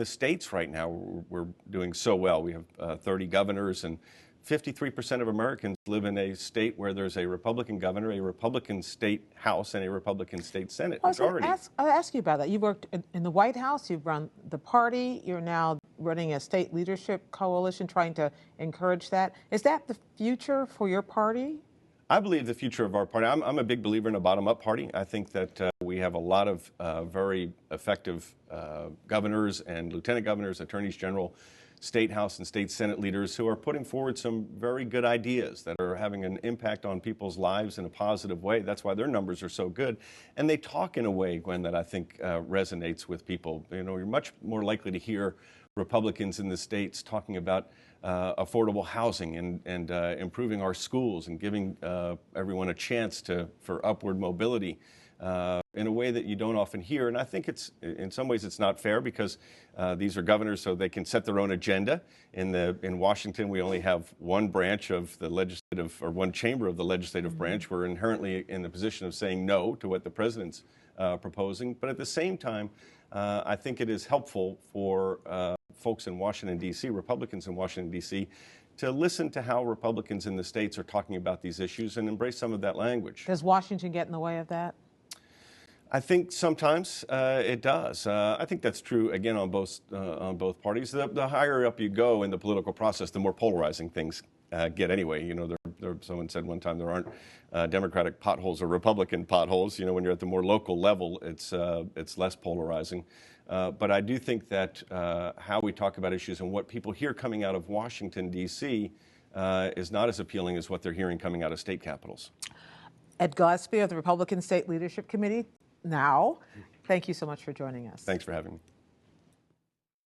the states right now, we're doing so well. We have 30 governors, and 53% of Americans live in a state where there's a Republican governor, a Republican state House, and a Republican state Senate majority. I'll ask you about that. You worked in the White House, you've run the party, you're now running a state leadership coalition trying to encourage that. Is that the future for your party? I believe the future of our party, I'm a big believer in a bottom-up party. I think that we have a lot of very effective governors and lieutenant governors, attorneys general, state House and state Senate leaders who are putting forward some very good ideas that are having an impact on people's lives in a positive way. That's why their numbers are so good. And they talk in a way, Gwen, that I think resonates with people. You know, you're much more likely to hear Republicans in the states talking about affordable housing and improving our schools and giving everyone a chance for upward mobility in a way that you don't often hear. And I think in some ways it's not fair because these are governors so they can set their own agenda. In Washington, we only have one branch of the legislative, or one chamber of the legislative branch. We're inherently in the position of saying no to what the president's proposing. But at the same time, I think it is helpful for folks in Washington, D.C., Republicans in Washington, D.C., to listen to how Republicans in the states are talking about these issues and embrace some of that language. Does Washington get in the way of that? I think sometimes it does. I think that's true, again, on both parties. The higher up you go in the political process, the more polarizing things get anyway. You know, someone said one time there aren't Democratic potholes or Republican potholes. You know, when you're at the more local level, it's less polarizing. But I do think that how we talk about issues and what people hear coming out of Washington, D.C. Is not as appealing as what they're hearing coming out of state capitals. Ed Gillespie of the Republican State Leadership Committee. Now, thank you so much for joining us. Thanks for having me.